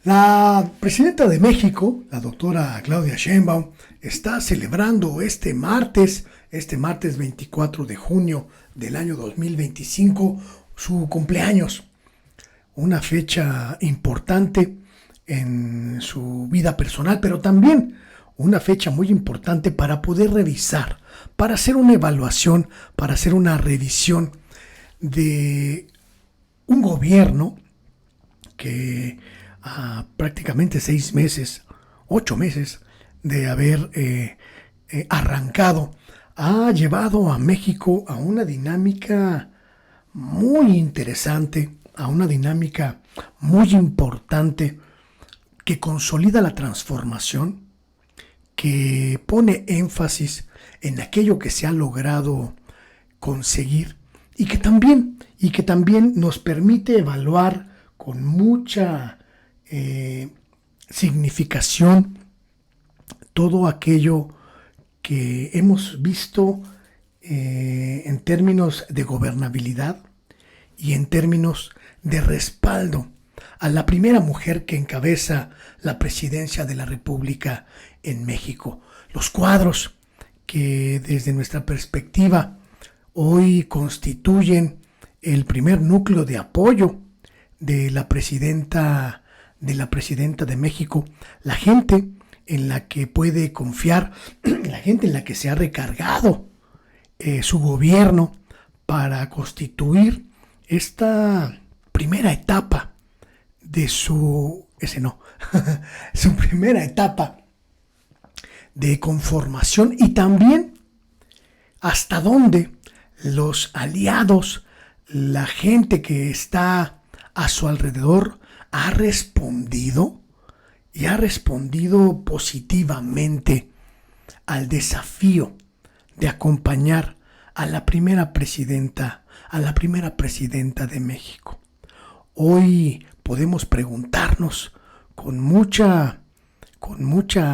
La presidenta de México, la doctora Claudia Sheinbaum, está celebrando este martes 24 de junio del año 2025, su cumpleaños. Una fecha importante en su vida personal, pero también una fecha muy importante para poder revisar, para hacer una evaluación, para hacer una revisión de un gobierno que a prácticamente 6 meses, 8 meses de haber arrancado, ha llevado a México a una dinámica muy interesante, a una dinámica muy importante que consolida la transformación, que pone énfasis en aquello que se ha logrado conseguir y que también nos permite evaluar con mucha significación todo aquello que hemos visto en términos de gobernabilidad y en términos de respaldo a la primera mujer que encabeza la presidencia de la República en México. Los cuadros que desde nuestra perspectiva hoy constituyen el primer núcleo de apoyo de la presidenta de México, la gente en la que puede confiar, la gente en la que se ha recargado su gobierno para constituir esta primera etapa de su primera etapa de conformación, y también hasta dónde los aliados, la gente que está a su alrededor, ha respondido y ha respondido positivamente al desafío de acompañar a la primera presidenta de México. Hoy podemos preguntarnos con mucha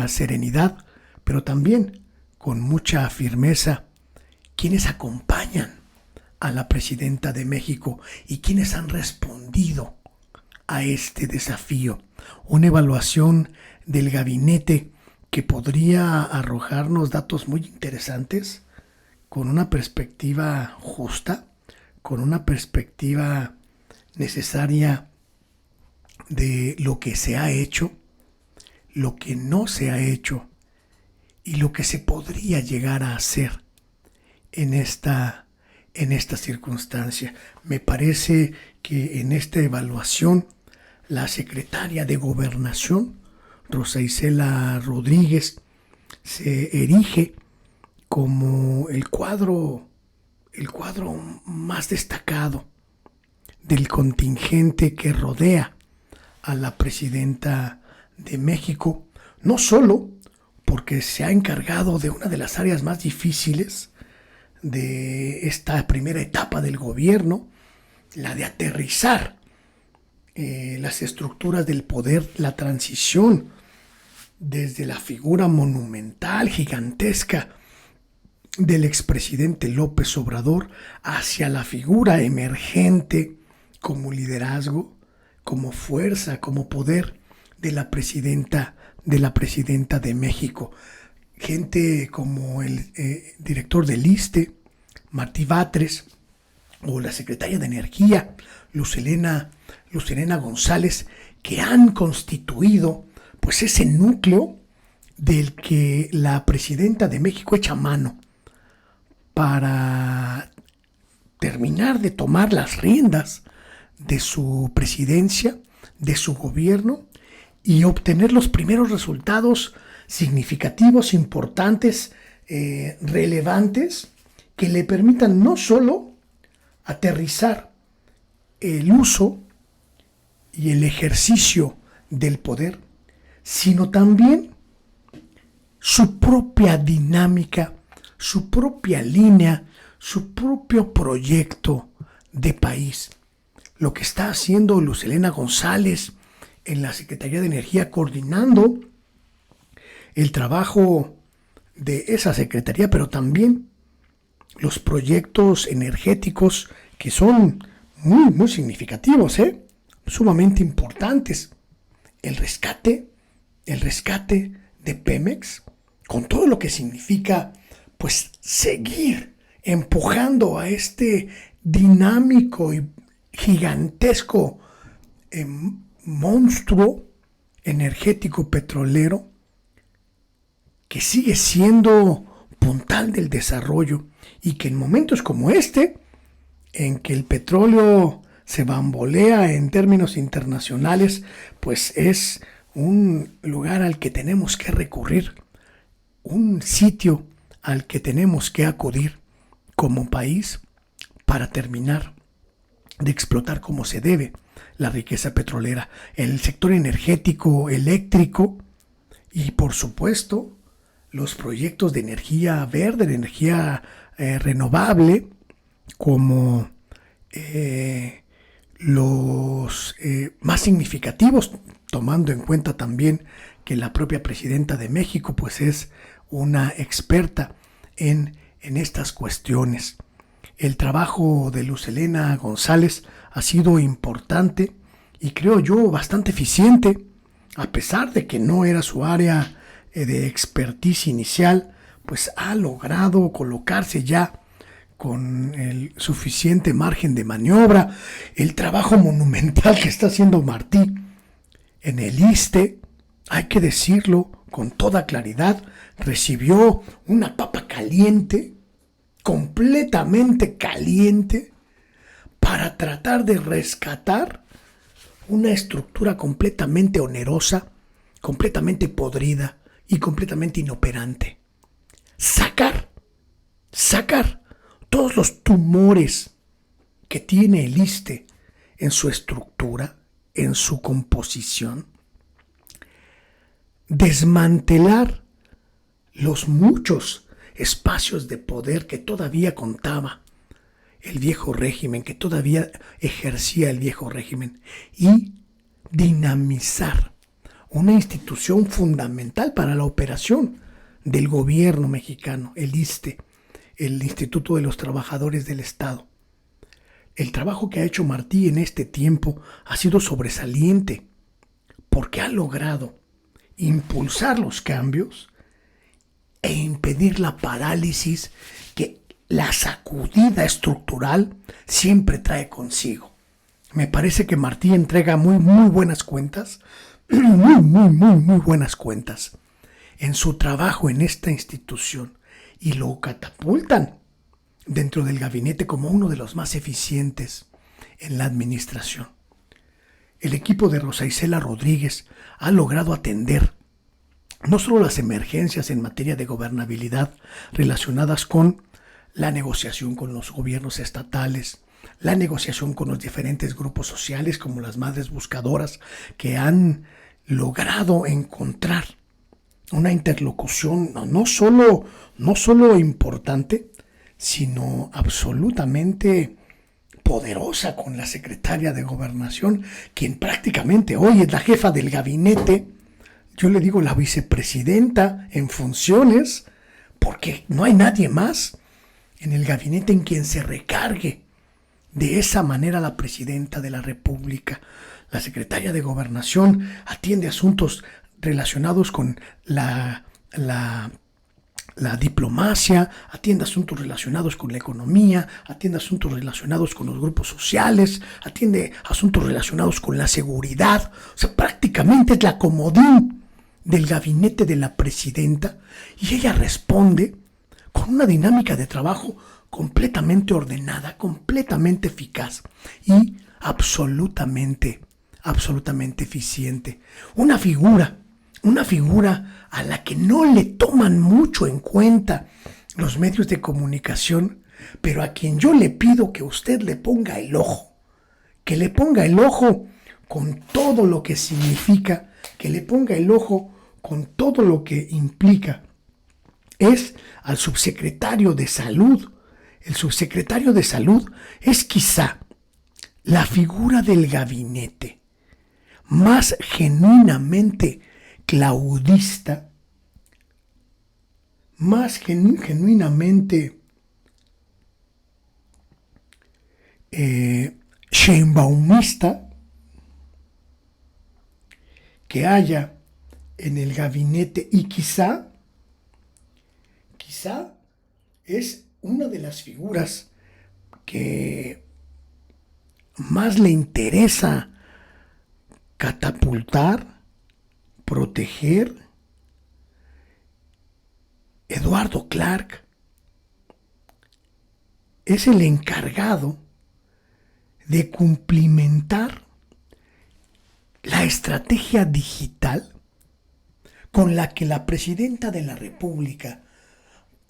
serenidad, pero también con mucha firmeza, quiénes acompañan a la presidenta de México y quiénes han respondido a este desafío. Una evaluación del gabinete que podría arrojarnos datos muy interesantes, con una perspectiva justa, con una perspectiva necesaria de lo que se ha hecho, lo que no se ha hecho y lo que se podría llegar a hacer en esta circunstancia. Me parece que en esta evaluación la secretaria de Gobernación, Rosa Isela Rodríguez, se erige como el cuadro más destacado del contingente que rodea a la presidenta de México, no solo porque se ha encargado de una de las áreas más difíciles de esta primera etapa del gobierno, la de aterrizar las estructuras del poder, la transición desde la figura monumental, gigantesca del expresidente López Obrador hacia la figura emergente como liderazgo, como fuerza, como poder de la presidenta de México. Gente como el director del ISSSTE, Martí Batres, o la secretaria de Energía, Luz Helena González, que han constituido pues ese núcleo del que la presidenta de México echa mano para terminar de tomar las riendas de su presidencia, de su gobierno, y obtener los primeros resultados significativos, importantes, relevantes, que le permitan no solo aterrizar el uso y el ejercicio del poder, sino también su propia dinámica, su propia línea, su propio proyecto de país. Lo que está haciendo Luz Helena González en la Secretaría de Energía, coordinando el trabajo de esa secretaría, pero también los proyectos energéticos que son muy significativos, sumamente importantes el rescate de Pemex, con todo lo que significa, pues, seguir empujando a este dinámico y gigantesco monstruo energético petrolero que sigue siendo puntal del desarrollo y que en momentos como este, en que el petróleo se bambolea en términos internacionales, pues es un lugar al que tenemos que recurrir, un sitio al que tenemos que acudir como país para terminar de explotar como se debe la riqueza petrolera, el sector energético, eléctrico y por supuesto los proyectos de energía verde, de energía renovable, como los más significativos, tomando en cuenta también que la propia presidenta de México pues es una experta en estas cuestiones. El trabajo de Luz Helena González ha sido importante y creo yo bastante eficiente, a pesar de que no era su área de expertise inicial, pues ha logrado colocarse ya con el suficiente margen de maniobra. El trabajo monumental que está haciendo Martí en el ISSSTE, hay que decirlo con toda claridad, recibió una papa caliente, completamente caliente, para tratar de rescatar una estructura completamente onerosa, completamente podrida y completamente inoperante. Sacar todos los tumores que tiene el ISSSTE en su estructura, en su composición, desmantelar los muchos espacios de poder que todavía contaba el viejo régimen, que todavía ejercía el viejo régimen, y dinamizar una institución fundamental para la operación del gobierno mexicano, el ISSSTE, el Instituto de los Trabajadores del Estado. El trabajo que ha hecho Martí en este tiempo ha sido sobresaliente, porque ha logrado impulsar los cambios e impedir la parálisis que la sacudida estructural siempre trae consigo. Me parece que Martí entrega muy buenas cuentas, muy buenas cuentas en su trabajo en esta institución y lo catapultan dentro del gabinete como uno de los más eficientes en la administración. El equipo de Rosa Isela Rodríguez ha logrado atender no solo las emergencias en materia de gobernabilidad relacionadas con la negociación con los gobiernos estatales, la negociación con los diferentes grupos sociales como las madres buscadoras que han logrado encontrar una interlocución no solo importante, sino absolutamente poderosa con la secretaria de Gobernación, quien prácticamente hoy es la jefa del gabinete. Yo le digo la vicepresidenta en funciones, porque no hay nadie más en el gabinete en quien se recargue de esa manera la presidenta de la República. La secretaria de Gobernación atiende asuntos relacionados con la diplomacia, atiende asuntos relacionados con la economía, atiende asuntos relacionados con los grupos sociales, atiende asuntos relacionados con la seguridad. O sea, prácticamente es la comodín del gabinete de la presidenta y ella responde con una dinámica de trabajo completamente ordenada, completamente eficaz y absolutamente eficiente. Una figura a la que no le toman mucho en cuenta los medios de comunicación, pero a quien yo le pido que usted le ponga el ojo, que le ponga el ojo con todo lo que significa, que le ponga el ojo con todo lo que implica, es al subsecretario de Salud. El subsecretario de Salud es quizá la figura del gabinete más genuinamente claudista, más genuinamente sheinbaumista que haya en el gabinete y quizá es una de las figuras que más le interesa catapultar, proteger. Eduardo Clark es el encargado de cumplimentar la estrategia digital con la que la presidenta de la República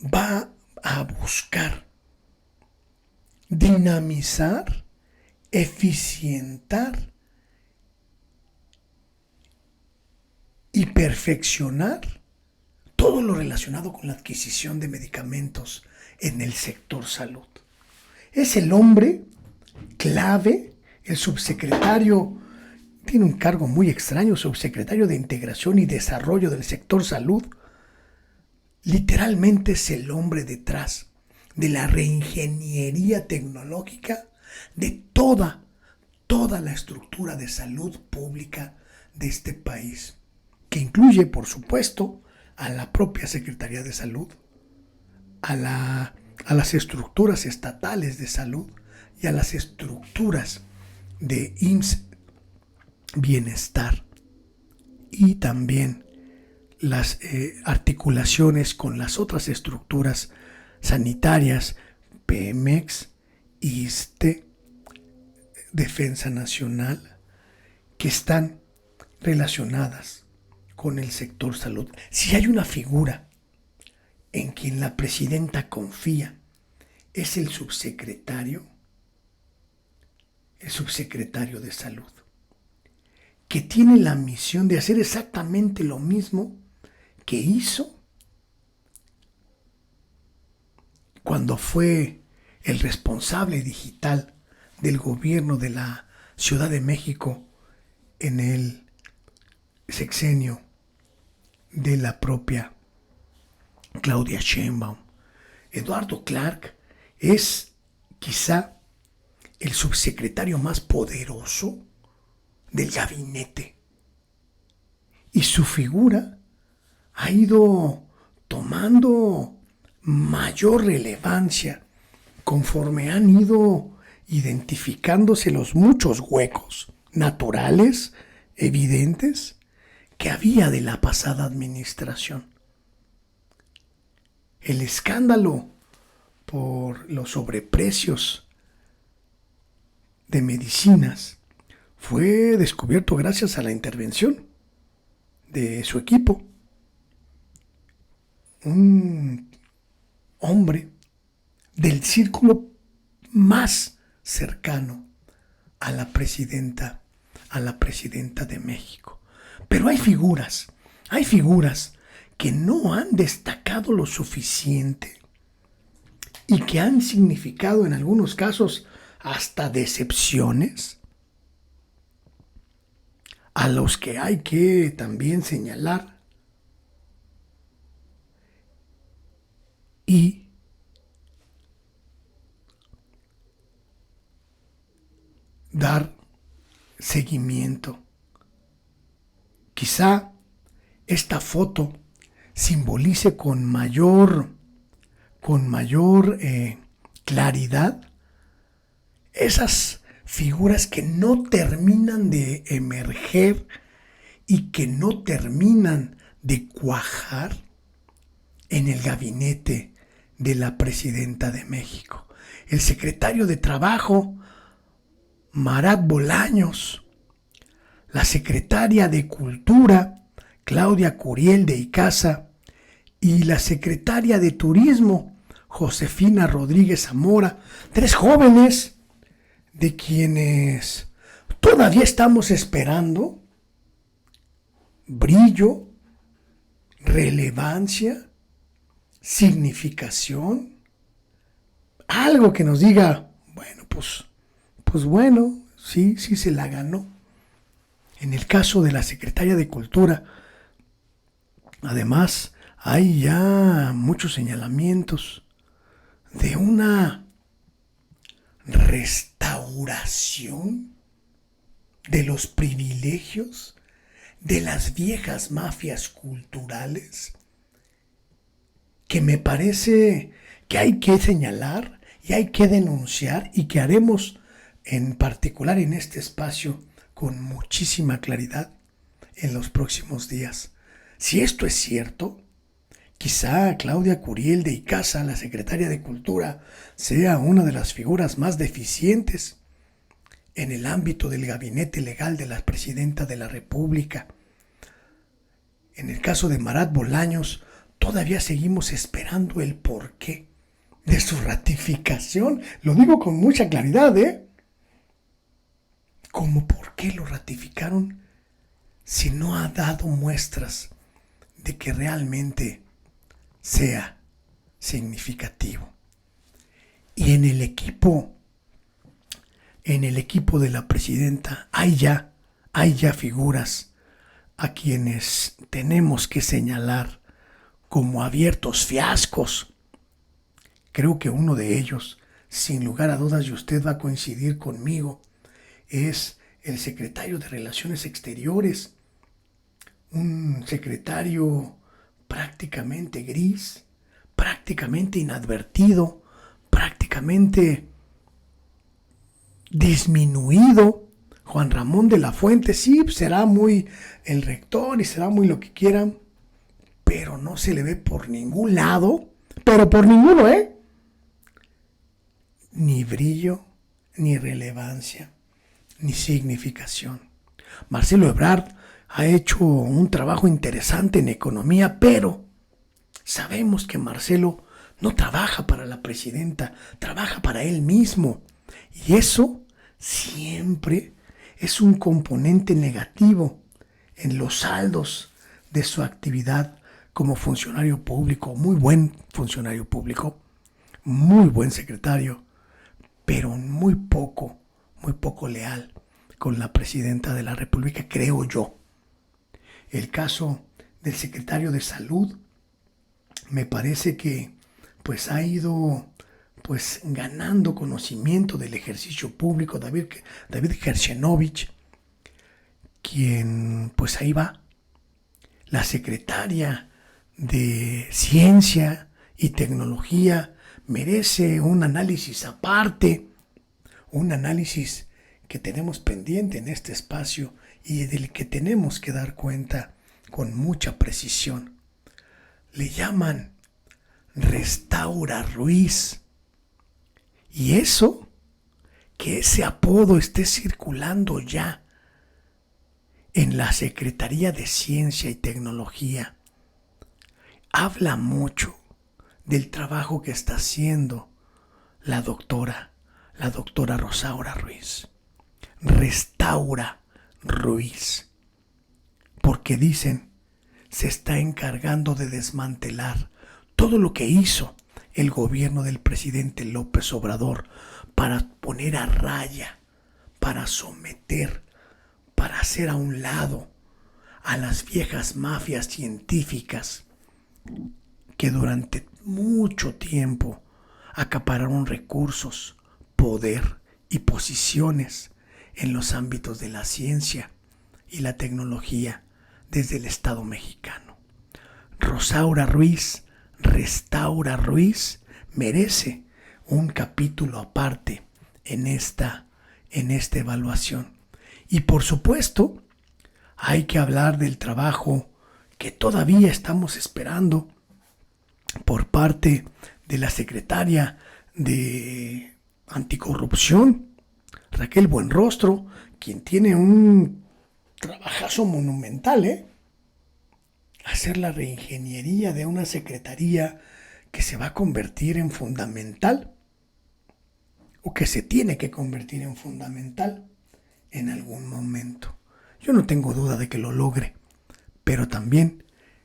va a buscar dinamizar, eficientar y perfeccionar todo lo relacionado con la adquisición de medicamentos en el sector salud. Es el hombre clave, el subsecretario, tiene un cargo muy extraño, subsecretario de Integración y Desarrollo del sector salud. Literalmente es el hombre detrás de la reingeniería tecnológica de toda la estructura de salud pública de este país, que incluye, por supuesto, a la propia Secretaría de Salud, a las estructuras estatales de salud y a las estructuras de IMSS Bienestar, y también las articulaciones con las otras estructuras sanitarias, Pemex, ISSSTE, Defensa Nacional, que están relacionadas con el sector salud. Si hay una figura en quien la presidenta confía, es el subsecretario de salud, que tiene la misión de hacer exactamente lo mismo que hizo cuando fue el responsable digital del gobierno de la Ciudad de México en el sexenio de la propia Claudia Sheinbaum. Eduardo Clark es quizá el subsecretario más poderoso del gabinete, y su figura ha ido tomando mayor relevancia conforme han ido identificándose los muchos huecos naturales, evidentes, que había de la pasada administración. El escándalo por los sobreprecios de medicinas fue descubierto gracias a la intervención de su equipo. Un hombre del círculo más cercano a la presidenta de México. Pero hay figuras que no han destacado lo suficiente y que han significado en algunos casos hasta decepciones, a los que hay que también señalar y dar seguimiento. Quizá esta foto simbolice con mayor claridad esas figuras que no terminan de emerger y que no terminan de cuajar en el gabinete de la presidenta de México. El secretario de Trabajo, Marat Bolaños, la secretaria de Cultura, Claudia Curiel de Icaza, y la secretaria de Turismo, Josefina Rodríguez Zamora, 3 jóvenes de quienes todavía estamos esperando brillo, relevancia, significación, algo que nos diga, bueno, pues bueno, sí se la ganó. En el caso de la secretaria de Cultura, además, hay ya muchos señalamientos de una restauración de los privilegios de las viejas mafias culturales que me parece que hay que señalar y hay que denunciar y que haremos en particular en este espacio con muchísima claridad en los próximos días. Si esto es cierto, quizá Claudia Curiel de Icaza, la secretaria de Cultura, sea una de las figuras más deficientes en el ámbito del gabinete legal de la presidenta de la República. En el caso de Marat Bolaños, todavía seguimos esperando el porqué de su ratificación. Lo digo con mucha claridad, ¿eh? ¿Cómo por qué lo ratificaron si no ha dado muestras de que realmente sea significativo? Y en el equipo de la presidenta hay ya figuras a quienes tenemos que señalar como abiertos fiascos. Creo que uno de ellos, sin lugar a dudas, y usted va a coincidir conmigo, es el secretario de Relaciones Exteriores, un secretario prácticamente gris, prácticamente inadvertido, prácticamente disminuido. Juan Ramón de la Fuente, sí, será muy el rector y será muy lo que quieran, pero no se le ve por ningún lado, pero por ninguno, ni brillo, ni relevancia, ni significación. Marcelo Ebrard ha hecho un trabajo interesante en economía, pero sabemos que Marcelo no trabaja para la presidenta, trabaja para él mismo. Y eso siempre es un componente negativo en los saldos de su actividad como funcionario público, muy buen funcionario público, muy buen secretario, pero muy poco leal con la presidenta de la República, creo yo. El caso del secretario de Salud me parece que pues ha ido pues ganando conocimiento del ejercicio público. David Gerchenovich, quien pues ahí va. La secretaria de Ciencia y Tecnología merece un análisis aparte, un análisis que tenemos pendiente en este espacio y del que tenemos que dar cuenta con mucha precisión. Le llaman Restaura Ruiz. Y eso, que ese apodo esté circulando ya en la Secretaría de Ciencia y Tecnología, habla mucho del trabajo que está haciendo la doctora Rosaura Ruiz. Restaura Ruiz. Porque dicen, se está encargando de desmantelar todo lo que hizo el gobierno del presidente López Obrador para poner a raya, para someter, para hacer a un lado a las viejas mafias científicas que durante mucho tiempo acapararon recursos, poder y posiciones en los ámbitos de la ciencia y la tecnología desde el Estado mexicano. Rosaura Ruiz, Restaura Ruiz, merece un capítulo aparte en esta evaluación. Y por supuesto, hay que hablar del trabajo que todavía estamos esperando por parte de la secretaria de Anticorrupción, Raquel Buenrostro, quien tiene un trabajazo monumental, hacer la reingeniería de una secretaría que se va a convertir en fundamental, o que se tiene que convertir en fundamental en algún momento. Yo no tengo duda de que lo logre, pero también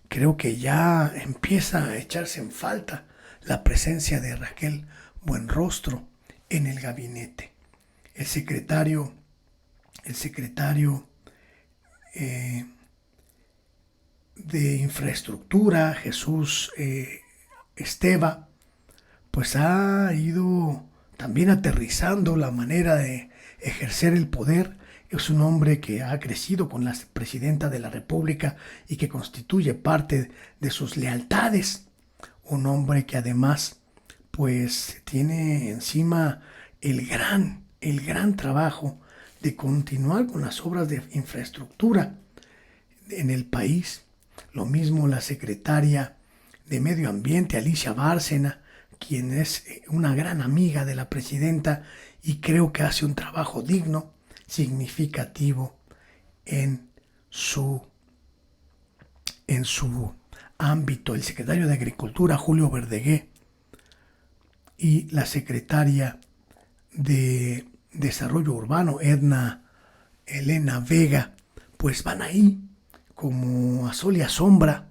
creo que ya empieza a echarse en falta la presencia de Raquel Buenrostro en el gabinete. El secretario de Infraestructura, Jesús Esteva, pues ha ido también aterrizando la manera de ejercer el poder Es un hombre que ha crecido con la presidenta de la República y que constituye parte de sus lealtades. Un hombre que además pues tiene encima el gran trabajo de continuar con las obras de infraestructura en el país. Lo mismo la secretaria de Medio Ambiente, Alicia Bárcena, quien es una gran amiga de la presidenta y creo que hace un trabajo digno, significativo en su ámbito. El secretario de Agricultura, Julio Verdegué, y la secretaria de Desarrollo Urbano, Elena Vega, pues van ahí como a sol y a sombra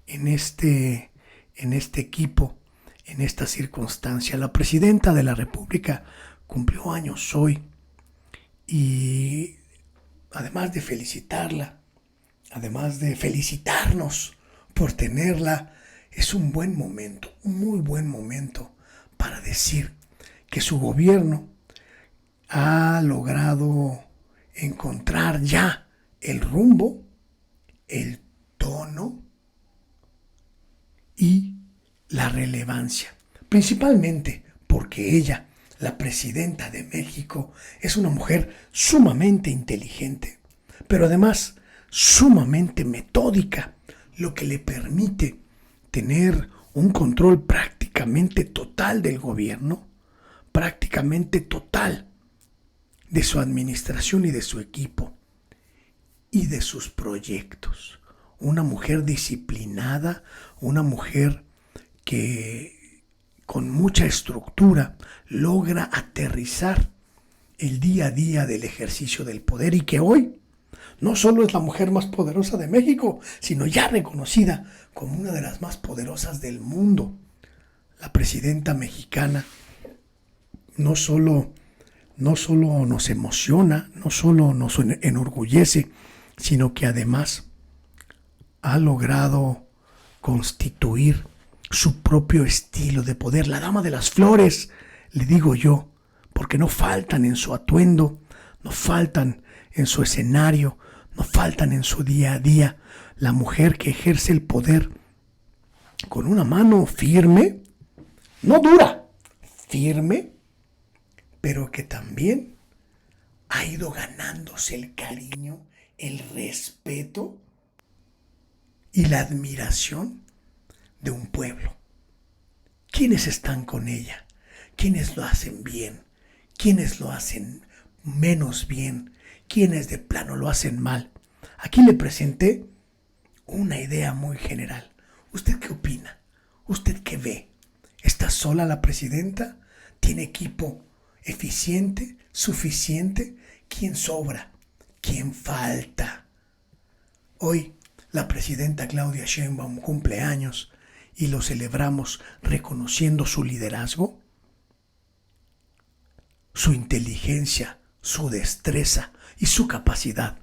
en este equipo, en esta circunstancia. La presidenta de la República cumplió años hoy y además de felicitarla, además de felicitarnos por tenerla, es un buen momento, un muy buen momento para decir que su gobierno ha logrado encontrar ya el rumbo, el tono y la relevancia, principalmente porque ella, la presidenta de México, es una mujer sumamente inteligente, pero además sumamente metódica, lo que le permite tener un control prácticamente total del gobierno, prácticamente total de su administración y de su equipo y de sus proyectos. Una mujer disciplinada, una mujer que con mucha estructura logra aterrizar el día a día del ejercicio del poder y que hoy no solo es la mujer más poderosa de México, sino ya reconocida como una de las más poderosas del mundo. La presidenta mexicana no solo nos emociona, no solo nos enorgullece, sino que además ha logrado constituir su propio estilo de poder. La dama de las flores, le digo yo, porque no faltan en su atuendo, no faltan en su escenario, no faltan en su día a día. La mujer que ejerce el poder con una mano firme, no dura, firme, pero que también ha ido ganándose el cariño, el respeto y la admiración de un pueblo. ¿Quiénes están con ella? ¿Quiénes lo hacen bien? ¿Quiénes lo hacen menos bien? ¿Quiénes de plano lo hacen mal? Aquí le presenté una idea muy general. ¿Usted qué opina? ¿Usted qué ve? ¿Está sola la presidenta? ¿Tiene equipo eficiente, suficiente? ¿Quién sobra? ¿Quién falta? Hoy la presidenta Claudia Sheinbaum cumple años y lo celebramos reconociendo su liderazgo, su inteligencia, su destreza y su capacidad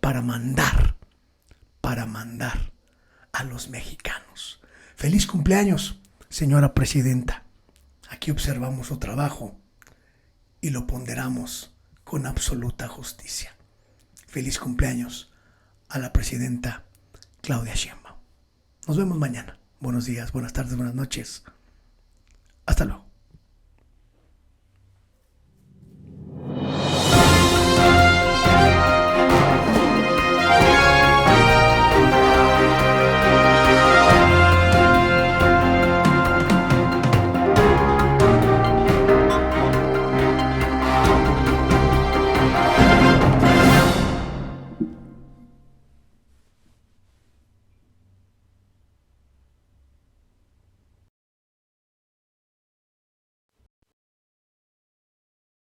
para mandar a los mexicanos. Feliz cumpleaños, señora presidenta. Aquí observamos su trabajo y lo ponderamos con absoluta justicia. Feliz cumpleaños a la presidenta Claudia Sheinbaum. Nos vemos mañana. Buenos días, buenas tardes, buenas noches. Hasta luego.